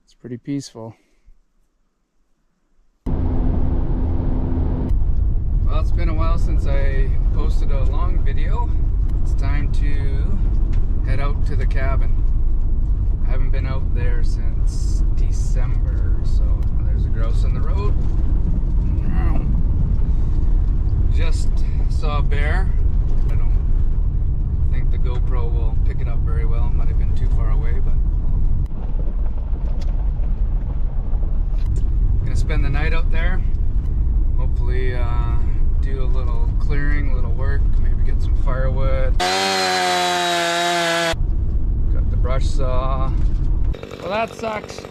It's pretty peaceful. Well, it's been a while since I posted a long video. It's time to head out to the cabin. I haven't been out there since December, so there's a grouse on the road. Just saw a bear. I don't think the GoPro will pick it up very well. It might have been too far away, but I'm gonna spend the night out there. Hopefully do a little clearing, a little work, maybe get some firewood. Got the brush saw. Well, that sucks.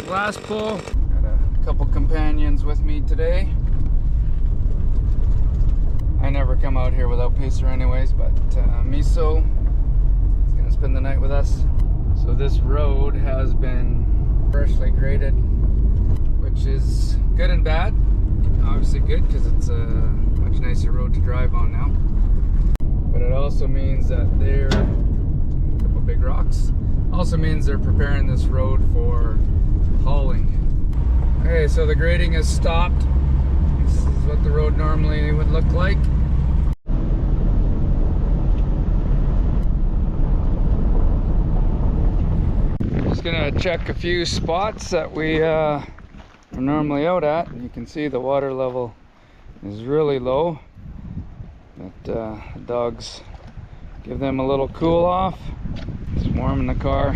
Glass pull. Got a couple companions with me today. I never come out here without Pacer anyways, but Miso is gonna spend the night with us. So this road has been freshly graded, which is good and bad. Obviously good because it's a much nicer road to drive on now. But it also means that they're a couple big rocks. Also means they're preparing this road for hauling. Okay, so the grading has stopped. This is what the road normally would look like. Just gonna check a few spots that we are normally out at. You can see the water level is really low, but the dogs give them a little cool off. It's warm in the car.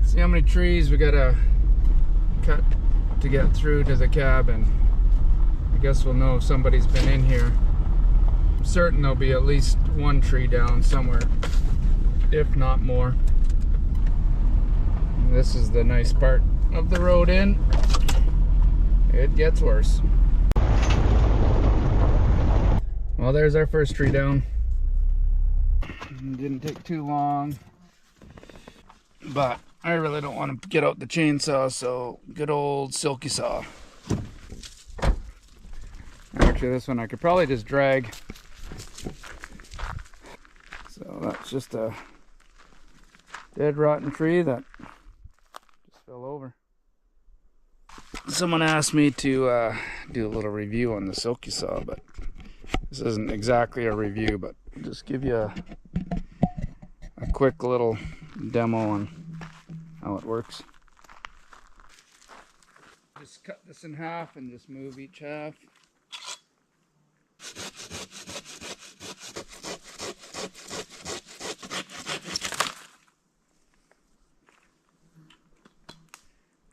See how many trees we gotta cut to get through to the cabin. I guess we'll know if somebody's been in here. I'm certain there'll be at least one tree down somewhere, if not more. And this is the nice part of the road in. It gets worse. Well, there's our first tree down. Didn't take too long, but I really don't want to get out the chainsaw, so good old silky saw. Actually, this one I could probably just drag. So that's just a dead rotten tree that just fell over. Someone asked me to do a little review on the silky saw, but this isn't exactly a review, but just give you a quick little demo on how it works. Just cut this in half and just move each half.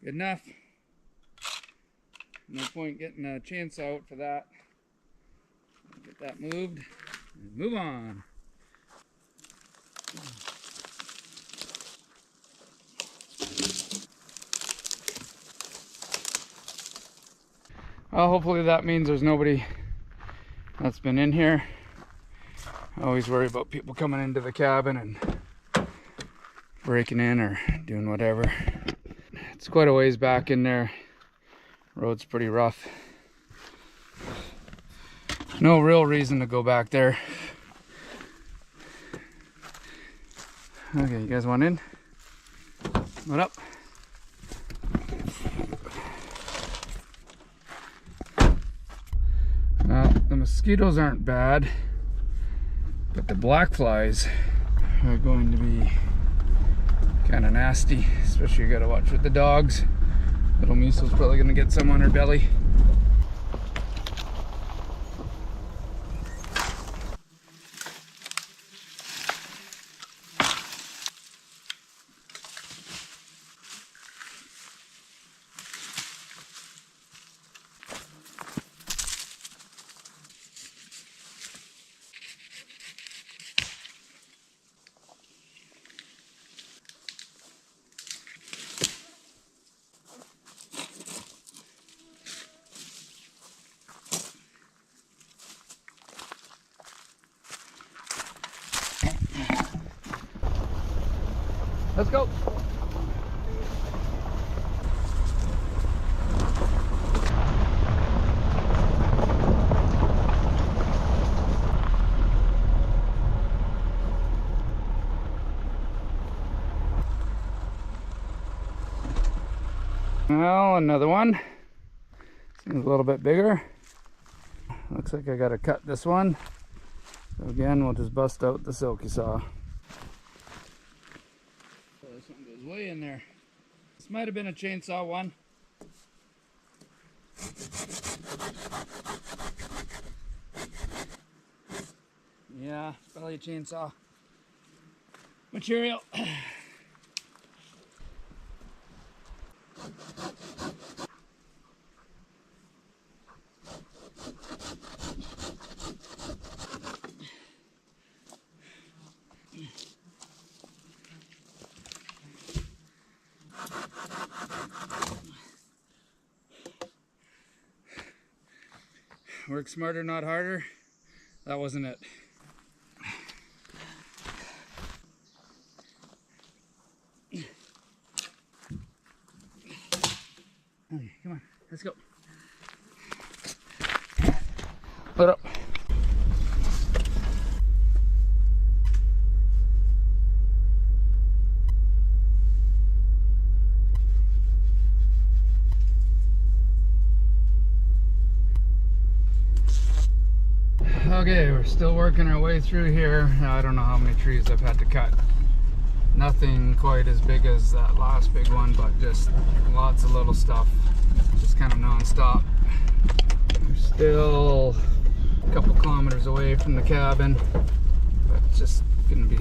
Good enough. No point getting a chainsaw out for that. Get that moved and move on. Well, hopefully that means there's nobody that's been in here. I always worry about people coming into the cabin and breaking in or doing whatever. It's quite a ways back in there. Road's pretty rough. No real reason to go back there. Okay, you guys want in? What up? The mosquitoes aren't bad, but the black flies are going to be kind of nasty, especially you gotta watch with the dogs. Little Miso's probably gonna get some on her belly. Let's go. Well, another one. Seems a little bit bigger. Looks like I gotta cut this one. So again, we'll just bust out the Silky Saw. Oh, this one goes way in there. This might have been a chainsaw one. Yeah, probably a chainsaw material. Work smarter, not harder. That wasn't it. Okay, come on, let's go. Put up. Okay, we're still working our way through here. Now, I don't know how many trees I've had to cut. Nothing quite as big as that last big one, but just lots of little stuff. Just kind of non-stop. We're still a couple kilometers away from the cabin, but it's just gonna be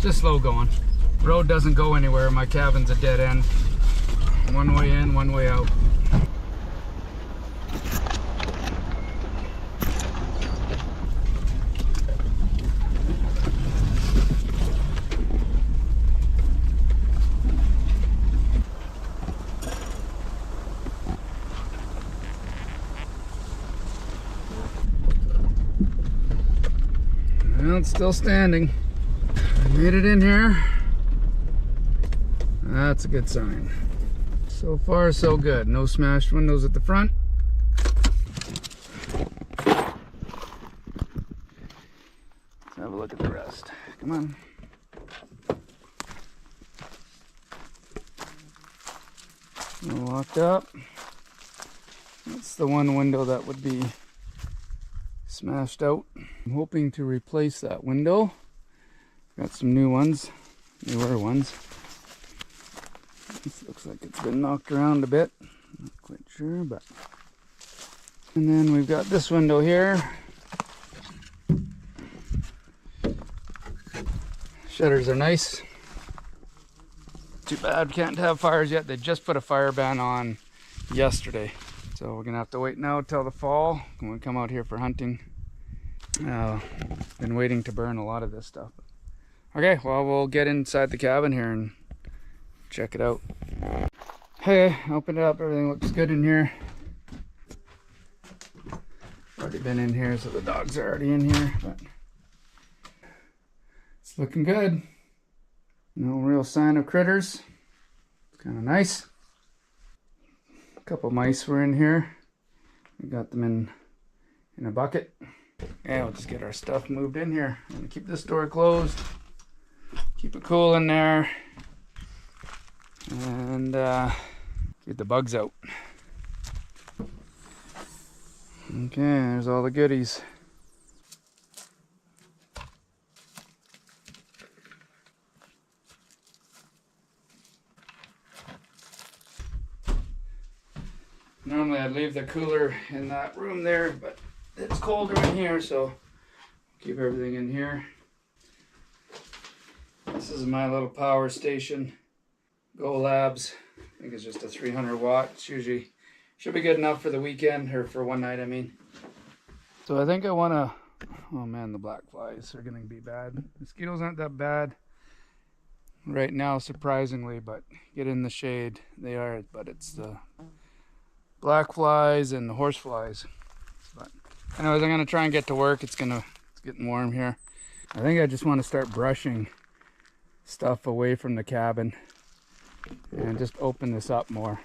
just slow going. Road doesn't go anywhere. My cabin's a dead end. One way in, one way out. Well, it's still standing. I made it in here. That's a good sign. So far, so good. No smashed windows at the front. Let's have a look at the rest. Come on. Locked up. That's the one window that would be smashed out. I'm hoping to replace that window. Got some new ones, newer ones. This looks like it's been knocked around a bit. Not quite sure, but. And then we've got this window here. Shutters are nice. Too bad we can't have fires yet. They just put a fire ban on yesterday. So we're gonna have to wait now till the fall when we come out here for hunting. Been waiting to burn a lot of this stuff. Okay, well, we'll get inside the cabin here and check it out. Okay, open it up. Everything looks good in here. Already been in here, so the dogs are already in here, but it's looking good. No real sign of critters. It's kind of nice. A couple mice were in here. We got them in a bucket. Yeah, we'll just get our stuff moved in here. I'm gonna keep this door closed. Keep it cool in there. And get the bugs out. Okay, there's all the goodies. Normally I'd leave the cooler in that room there, but it's colder in here, so keep everything in here. This is my little power station. Go Labs. I think it's just a 300 watt. It's usually should be good enough for the weekend, or for one night, I mean. So I think I want to, oh man, the black flies are going to be bad. Mosquitoes aren't that bad right now, surprisingly, but get in the shade, they are, but it's the black flies and the horse flies. But anyways, I'm going to try and get to work. It's getting warm here. I think I just want to start brushing stuff away from the cabin and just open this up more,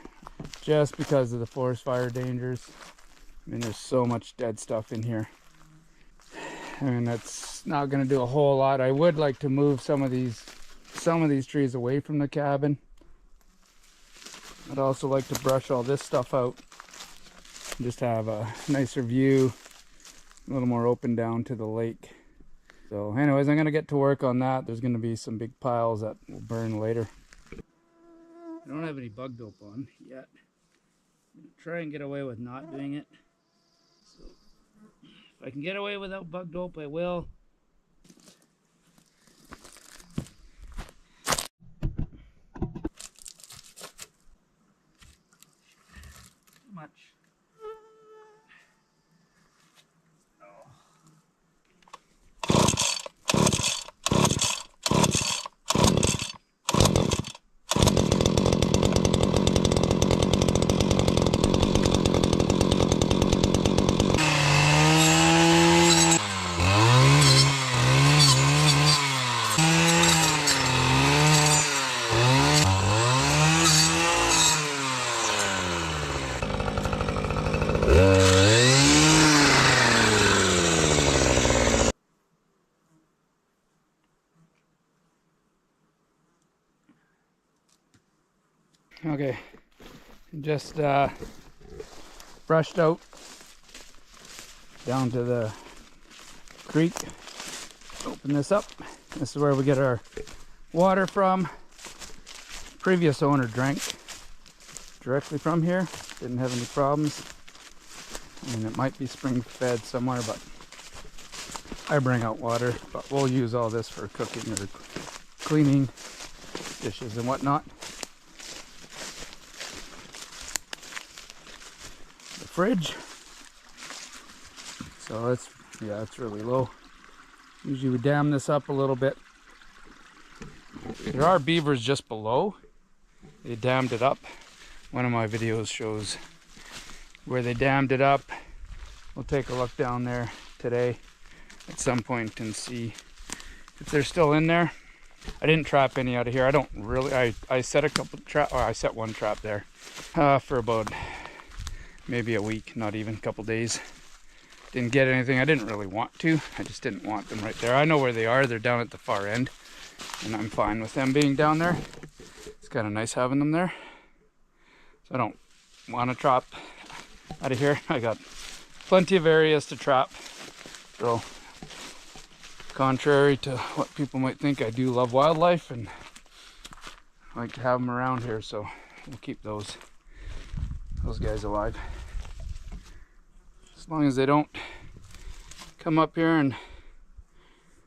just because of the forest fire dangers. I mean, there's so much dead stuff in here. I mean, that's not going to do a whole lot. I would like to move some of these trees away from the cabin. I'd also like to brush all this stuff out. Just have a nicer view, a little more open down to the lake. So anyways, I'm going to get to work on that. There's going to be some big piles that will burn later. I don't have any bug dope on yet. I'm going to try and get away with not doing it. So if I can get away without bug dope, I will. Too much. Okay, just brushed out down to the creek. Open this up. This is where we get our water from. Previous owner drank directly from here. Didn't have any problems. And it might be spring fed somewhere, but I bring out water. But we'll use all this for cooking or cleaning dishes and whatnot. Fridge, so it's really low. Usually we dam this up a little bit. There are beavers just below. They dammed it up. One of my videos shows where they dammed it up. We'll take a look down there today at some point and see if they're still in there. I didn't trap any out of here. I don't really. I set a couple trap. I set one trap there for about maybe a week, not even a couple days. Didn't get anything. I didn't really want to. I just didn't want them right there. I know where they are. They're down at the far end, and I'm fine with them being down there. It's kind of nice having them there. So I don't want to trap out of here. I got plenty of areas to trap. So contrary to what people might think, I do love wildlife and I like to have them around here. So we'll keep those guys alive, as long as they don't come up here and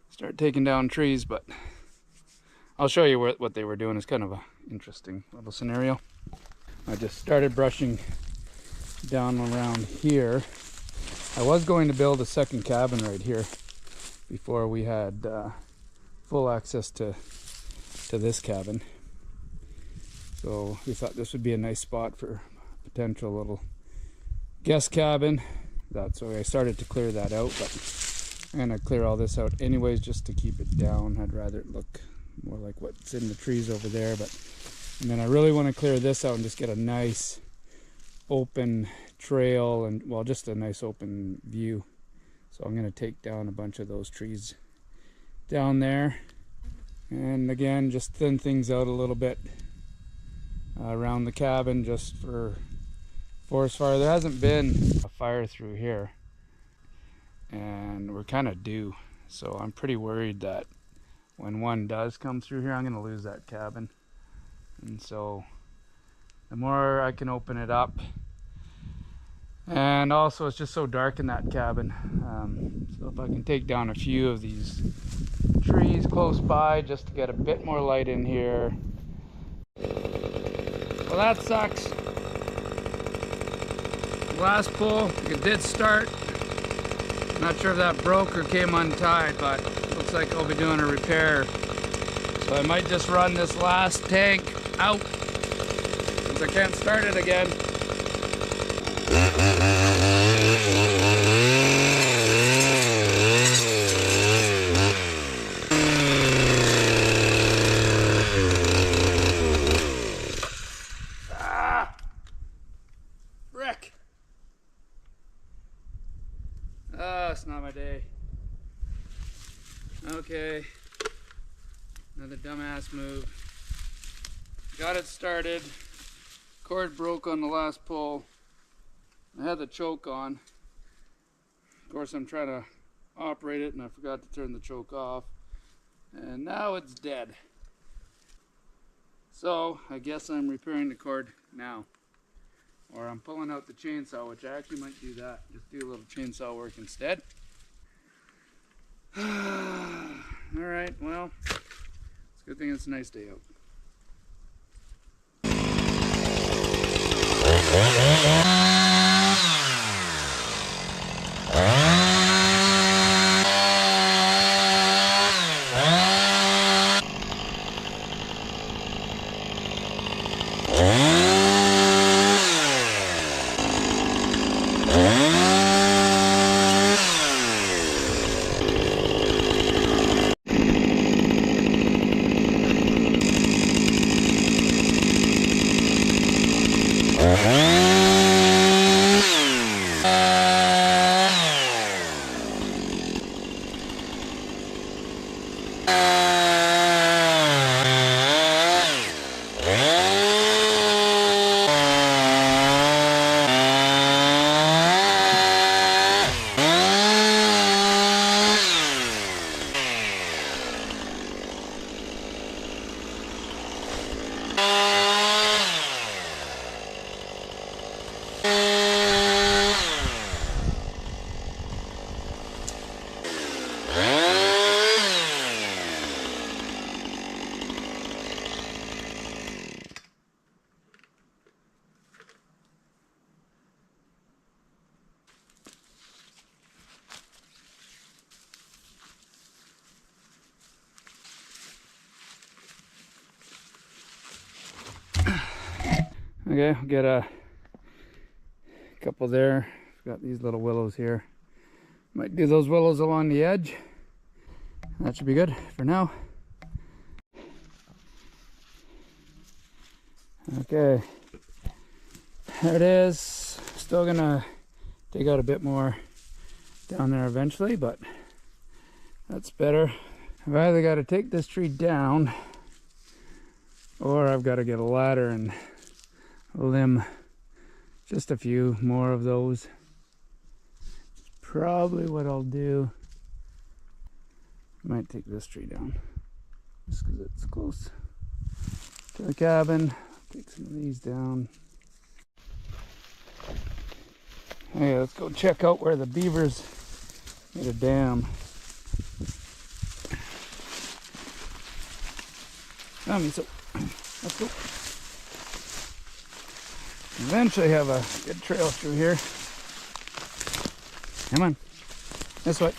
start taking down trees. But I'll show you what they were doing. It's kind of an interesting little scenario. I just started brushing down around here. I was going to build a second cabin right here before we had full access to this cabin, so we thought this would be a nice spot for potential little guest cabin. That's why I started to clear that out, but I'm gonna clear all this out anyways just to keep it down. I'd rather it look more like what's in the trees over there. And then I really want to clear this out and just get a nice open trail and, well, just a nice open view. So I'm going to take down a bunch of those trees down there, and again just thin things out a little bit around the cabin just for forest fire. There hasn't been a fire through here, and we're kind of due, so I'm pretty worried that when one does come through here, I'm going to lose that cabin. And so the more I can open it up, and also it's just so dark in that cabin, so if I can take down a few of these trees close by just to get a bit more light in here. Well, that sucks. Last pull, it did start. Not sure if that broke or came untied, but looks like I'll be doing a repair. So I might just run this last tank out since I can't start it again. Frick! Oh, it's not my day. Okay. Another dumbass move. Got it started. cord broke on the last pull. I had the choke on. Of course, I'm trying to operate it and I forgot to turn the choke off. And now it's dead. So I guess I'm repairing the cord now. Or I'm pulling out the chainsaw, which I actually might do that. Just do a little chainsaw work instead. Alright, well, it's a good thing it's a nice day out. Okay, I'll get a couple there. Got these little willows here. Might do those willows along the edge. That should be good for now. Okay, there it is. Still gonna dig out a bit more down there eventually, but that's better. I've either got to take this tree down or I've got to get a ladder and limb just a few more of those. Probably what I'll do. I might take this tree down just because it's close to the cabin. Take some of these down. Okay, let's go check out where the beavers made a dam. So let's go. Eventually have a good trail through here. Come on, this way.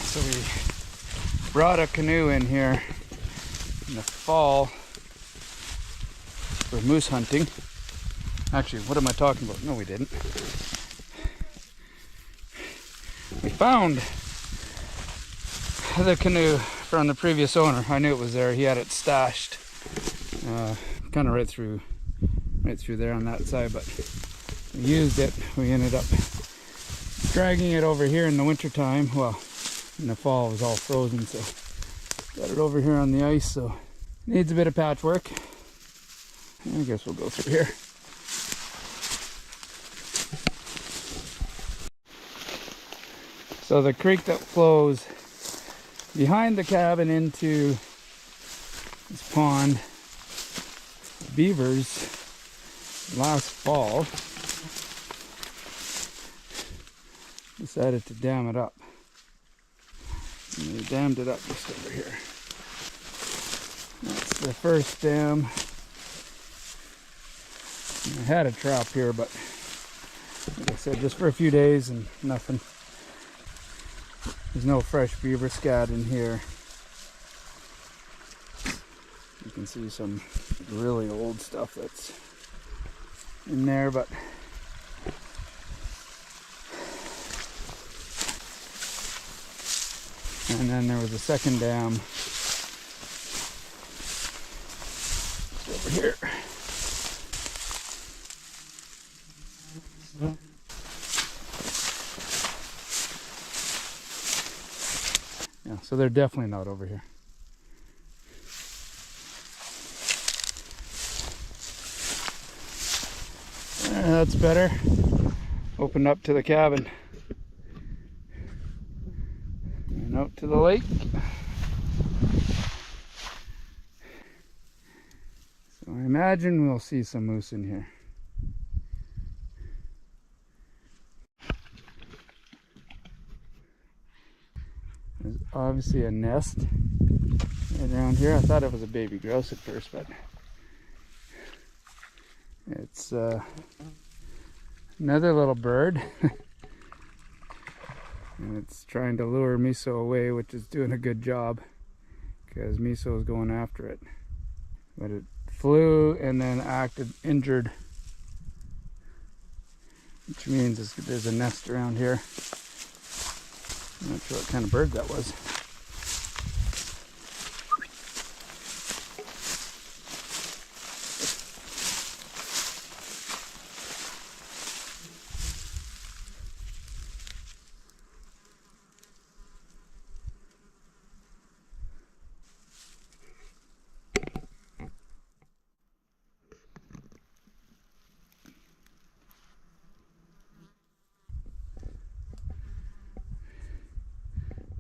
So we brought a canoe in here in the fall for moose hunting. Actually, what am I talking about? No, we didn't. We found the canoe from the previous owner. I knew it was there. He had it stashed kind of right through there on that side, but we used it. We ended up dragging it over here in the winter time. Well, in the fall it was all frozen, so got it over here on the ice, so needs a bit of patchwork. I guess we'll go through here. So the creek that flows behind the cabin into this pond, beavers last fall decided to dam it up. And they dammed it up just over here. That's the first dam. I had a trap here, but like I said, just for a few days and nothing. There's no fresh beaver scat in here. You can see some really old stuff that's in there, but and then there was a second dam over here. so they're definitely not over here. That's better. Open up to the cabin. And out to the lake. So I imagine we'll see some moose in here. There's obviously a nest right around here. I thought it was a baby grouse at first, but it's another little bird. And it's trying to lure Miso away, which is doing a good job because Miso is going after it. But it flew and then acted injured, which means there's a nest around here. I'm not sure what kind of bird that was.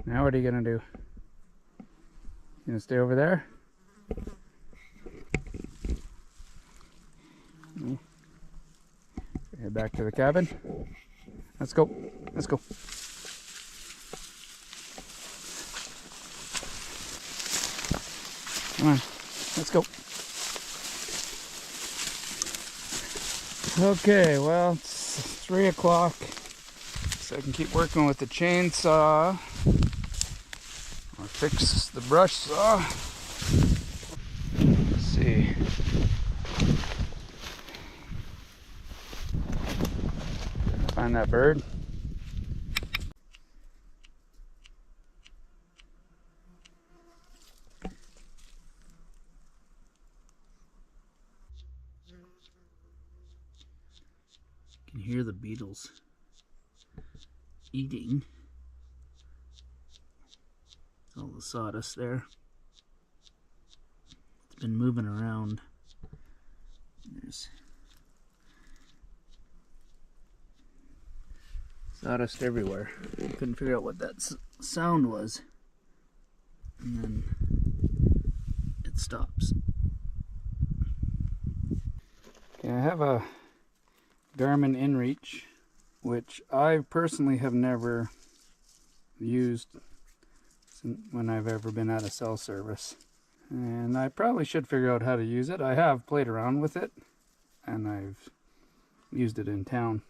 Now what are you gonna do? You gonna stay over there? Head back to the cabin. Let's go. Let's go. Come on. Let's go. Okay, well, it's 3 o'clock. So I can keep working with the chainsaw. Or fix the brush saw. Let's see. Find that bird. You can hear the beetles eating all the sawdust there. It's been moving around. There's sawdust everywhere. I couldn't figure out what that sound was. And then it stops. Okay, I have a Garmin InReach, which I personally have never used when I've ever been at a cell service. And I probably should figure out how to use it. I have played around with it, and I've used it in town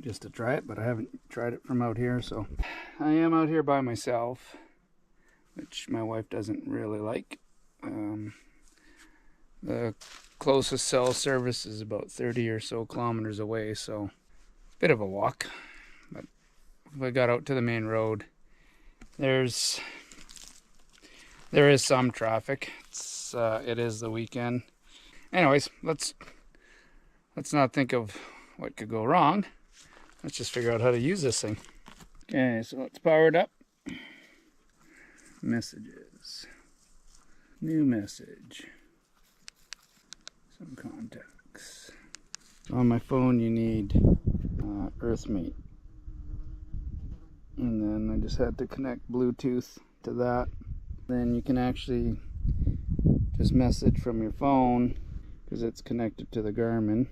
just to try it, but I haven't tried it from out here. So I am out here by myself, which my wife doesn't really like. The closest cell service is about 30 or so kilometers away, so bit of a walk. But if I got out to the main road, there is some traffic. It is the weekend. Anyways, let's not think of what could go wrong. Let's just figure out how to use this thing. Okay, so let's power it up. Messages. New message. Some contacts. On my phone you need Earthmate. And then I just had to connect Bluetooth to that. Then you can actually just message from your phone because it's connected to the Garmin.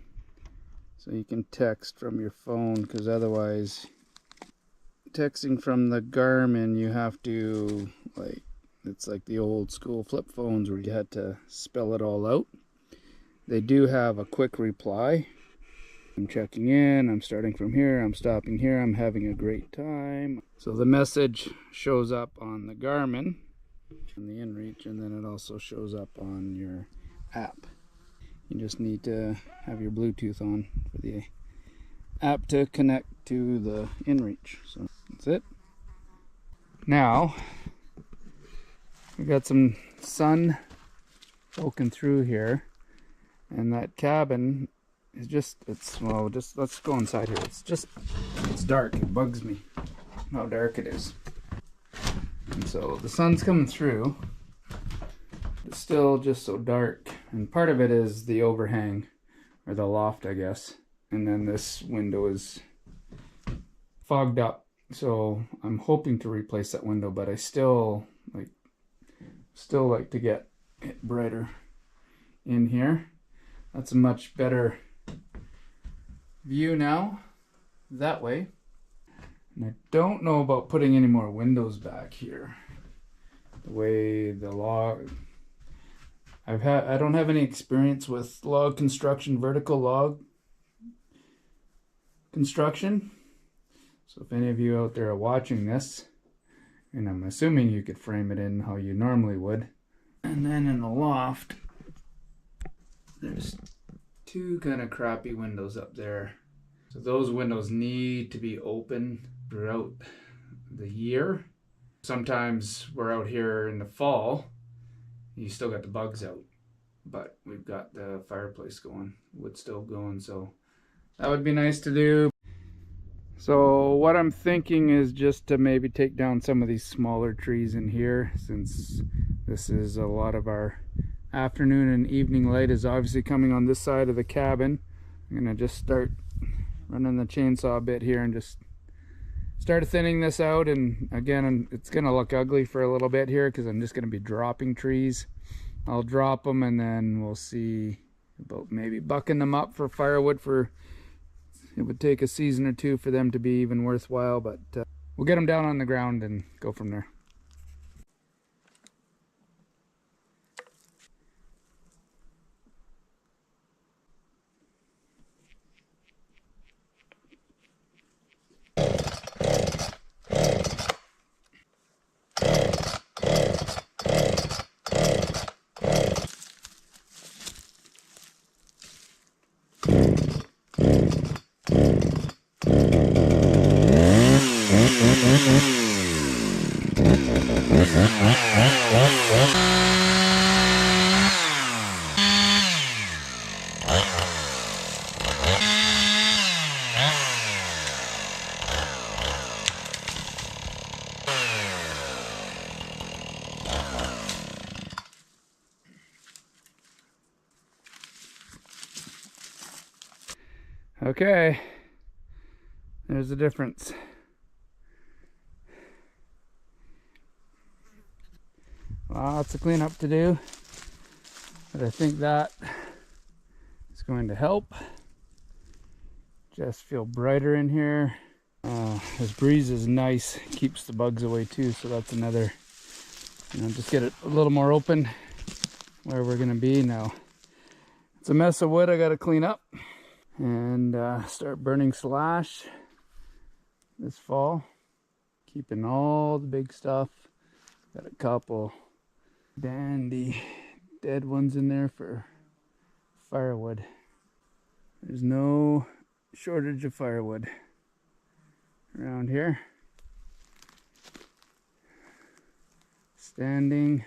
So you can text from your phone, because otherwise texting from the Garmin you have to, like, it's like the old school flip phones where you had to spell it all out. They do have a quick reply. I'm checking in, I'm starting from here, I'm stopping here, I'm having a great time. So the message shows up on the Garmin, on the InReach, and then it also shows up on your app. You just need to have your Bluetooth on for the app to connect to the InReach. So that's it. Now, we got some sun poking through here, and that cabin is just, well, let's go inside here. It's dark. It bugs me how dark it is. And so the sun's coming through. It's still just so dark. And part of it is the overhang, or the loft, I guess. And then this window is fogged up. So I'm hoping to replace that window, but I still like to get it brighter in here. That's a much better view now that way. And I don't know about putting any more windows back here. The way the log, I don't have any experience with log construction, vertical log construction. So if any of you out there are watching this, and I'm assuming you could frame it in how you normally would. And then in the loft, there's two kind of crappy windows up there. So those windows need to be open throughout the year. Sometimes we're out here in the fall, you still got the bugs out, but we've got the fireplace going, wood stove going, so that would be nice to do. So what I'm thinking is just to maybe take down some of these smaller trees in here, since this is a lot of our afternoon and evening light is obviously coming on this side of the cabin. I'm gonna just start running the chainsaw bit here and just start thinning this out. And again, it's gonna look ugly for a little bit here because I'm just gonna be dropping trees. I'll drop them and then we'll see about maybe bucking them up for firewood. It would take a season or two for them to be even worthwhile, but we'll get them down on the ground and go from there. Okay, there's the difference. Lots of cleanup to do, but I think that is going to help. Just feel brighter in here. This breeze is nice, keeps the bugs away too, so that's another, just get it a little more open where we're gonna be now. It's a mess of wood I gotta clean up and start burning slash this fall, keeping all the big stuff. Got a couple dandy dead ones in there for firewood. There's no shortage of firewood around here. Standing.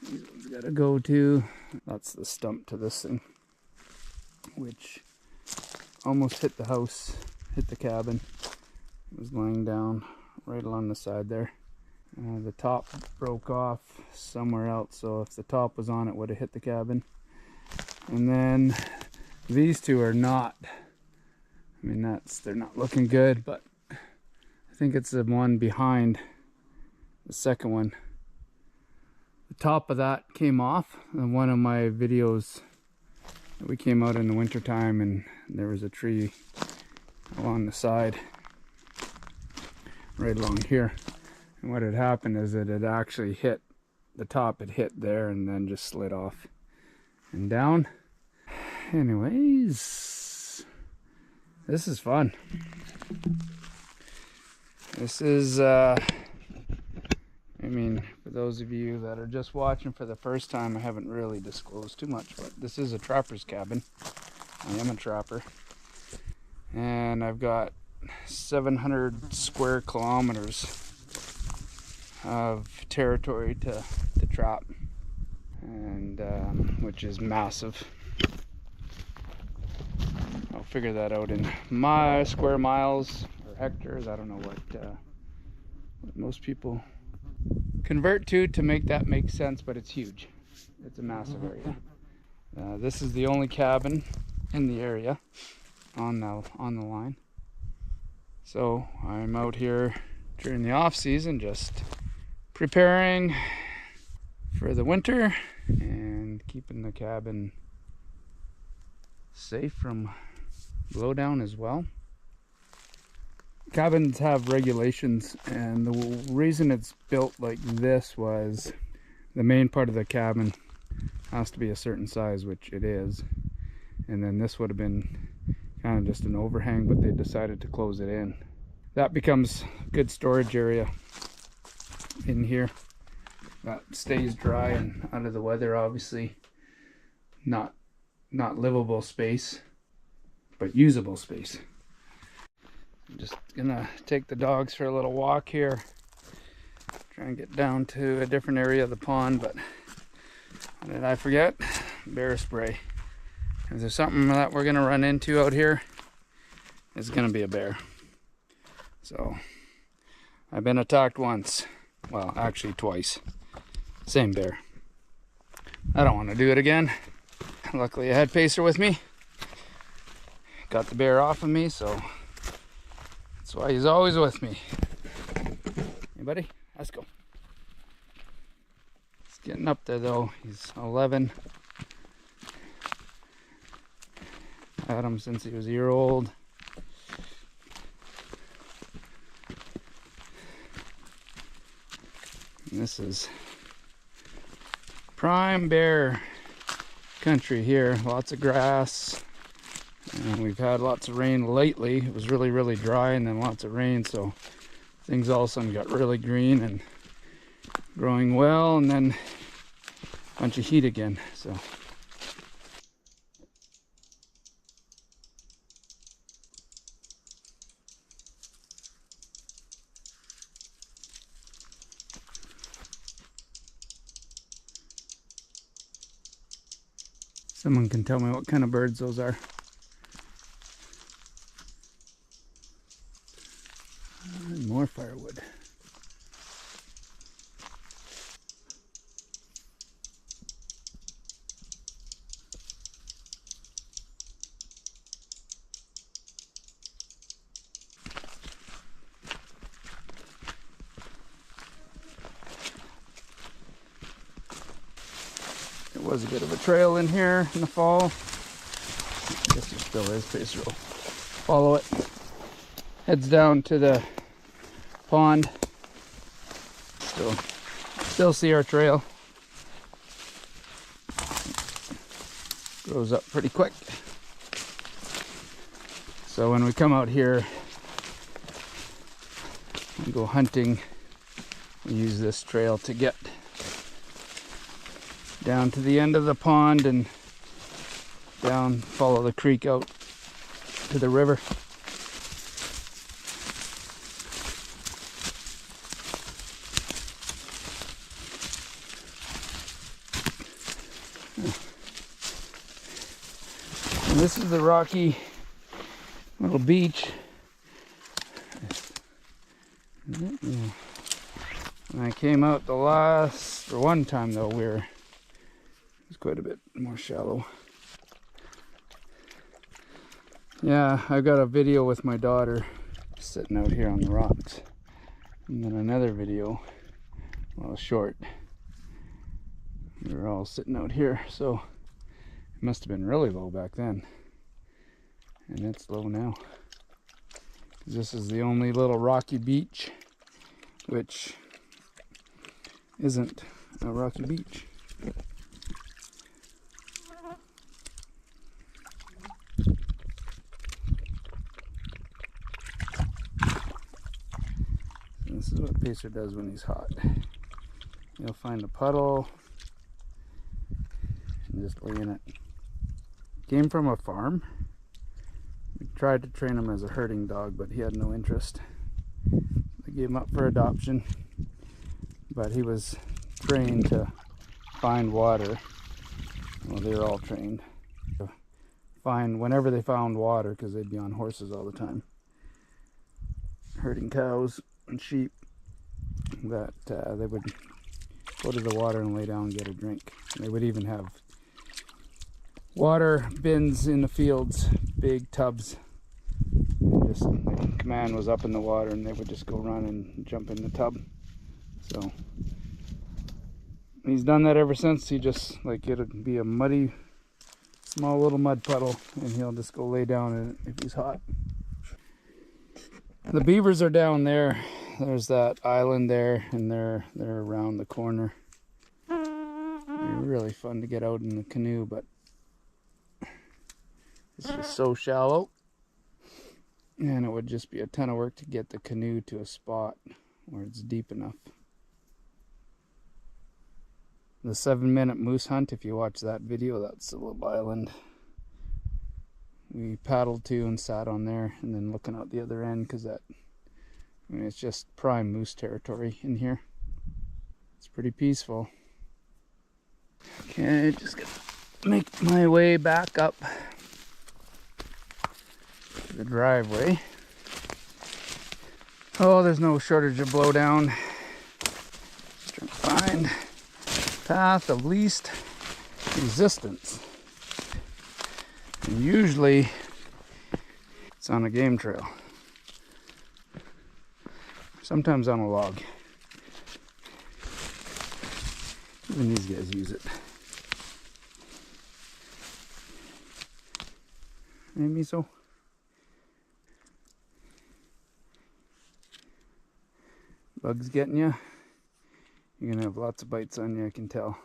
These ones gotta go too. That's the stump to this thing, which almost hit the house, hit the cabin. It was laying down right along the side there. The top broke off somewhere else, so if the top was on, it would have hit the cabin. And then these two are not, they're not looking good, but I think it's the one behind the second one. The top of that came off in one of my videos. We came out in the winter time and there was a tree along the side, right along here. And what had happened is it had actually hit, the top had hit there and then just slid off and down. Anyways, this is fun. This is, for those of you that are just watching for the first time, I haven't really disclosed too much, but this is a trapper's cabin. I am a trapper. And I've got 700 square kilometers of territory to trap, and which is massive. Oh, I'll figure that out in square miles or hectares. I don't know what most people convert to make that make sense, but it's huge. It's a massive area. This is the only cabin in the area on the line. So I'm out here during the off season, just preparing for the winter and keeping the cabin safe from blowdown as well. Cabins have regulations, and the reason it's built like this was the main part of the cabin has to be a certain size, which it is, and then this would have been kind of just an overhang, but they decided to close it in. That becomes a good storage area in here that stays dry and out of the weather. Obviously not livable space, but usable space. I'm just gonna take the dogs for a little walk here, try and get down to a different area of the pond. But what did I forget? Bear spray. If there's something that we're gonna run into out here, it's gonna be a bear. So I've been attacked once, well actually twice, same bear. I don't want to do it again. Luckily I had Pacer with me, got the bear off of me, so that's why he's always with me. Hey buddy, let's go. He's getting up there though. He's 11. Had him since he was a year old. And this is prime bear country here. Lots of grass. And we've had lots of rain lately. It was really dry, and then lots of rain, so things all of a sudden got really green and growing well, and then a bunch of heat again. So someone can tell me what kind of birds those are. More firewood. There was a bit of a trail in here in the fall. I guess there still is. Pacer will follow it. Heads down to the pond. Still see our trail. Grows up pretty quick. So when we come out here and go hunting, we use this trail to get down to the end of the pond and down, follow the creek out to the river. And this is the rocky little beach. Yeah. When I came out one time though, it was quite a bit more shallow. Yeah, I got a video with my daughter sitting out here on the rocks. And then another video, well, short. We were all sitting out here, so it must have been really low back then. And it's low now. This is the only little rocky beach, which isn't a rocky beach. This is what Pacer does when he's hot. He'll find a puddle and just lay in it. Came from a farm. We tried to train him as a herding dog, but he had no interest. We gave him up for adoption, but he was trained to find water. Well, they were all trained to find whenever they found water, because they'd be on horses all the time, herding cows and sheep, that they would go to the water and lay down and get a drink. They would even have water bins in the fields, big tubs, and just the command was up in the water and they would just go run and jump in the tub. So he's done that ever since. He just, like, it'll be a muddy, small little mud puddle, and he'll just go lay down in it if he's hot. The beavers are down there. There's that island there, and they're around the corner. They're really fun to get out in the canoe, but it's just so shallow, and it would just be a ton of work to get the canoe to a spot where it's deep enough. The 7-minute moose hunt, if you watch that video, that's the little island we paddled to and sat on there, and then looking out the other end, because that, I mean, it's just prime moose territory in here. It's pretty peaceful. Okay, just gonna make my way back up to the driveway. Oh, there's no shortage of blowdown. Trying to find path of least resistance, and usually it's on a game trail, sometimes on a log. Even these guys use it. Maybe so. Bugs getting you? You're gonna have lots of bites on you, I can tell.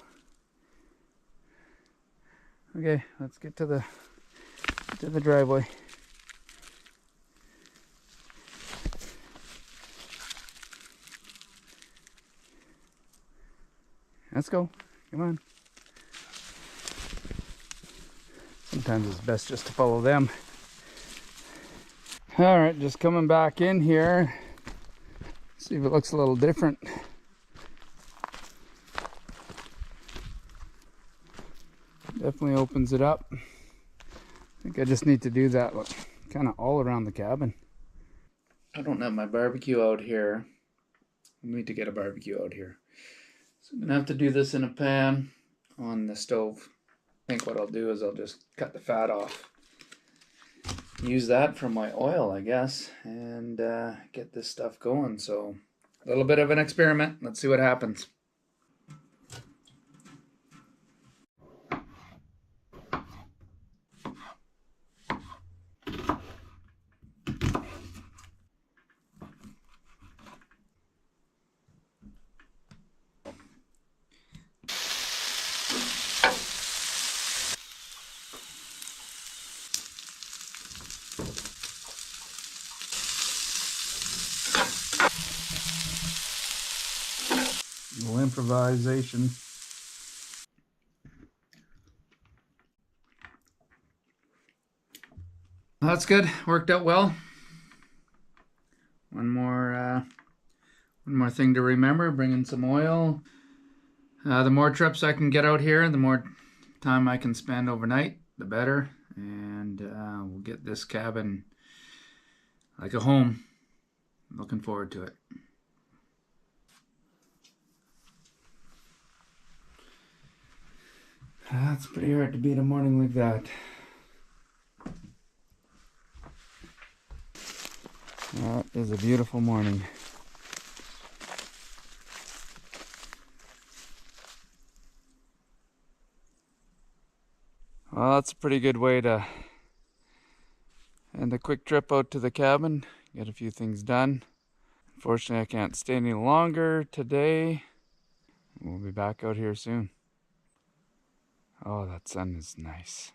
Okay, let's get to the driveway. Let's go. Come on. Sometimes it's best just to follow them. All right, just coming back in here. See if it looks a little different. Definitely opens it up. I think I just need to do that kind of all around the cabin. I don't have my barbecue out here. I need to get a barbecue out here. So I'm gonna have to do this in a pan on the stove. I think what I'll do is I'll just cut the fat off. Use that for my oil, I guess, and get this stuff going. So a little bit of an experiment. Let's see what happens. Little improvisation. Well, that's good. Worked out well. One more thing to remember: bring in some oil. The more trips I can get out here, the more time I can spend overnight, the better. And we'll get this cabin like a home. Looking forward to it. It's pretty hard to beat a morning like that. That is a beautiful morning. Well, that's a pretty good way to end a quick trip out to the cabin. Get a few things done. Unfortunately, I can't stay any longer today. We'll be back out here soon. Oh, that sun is nice.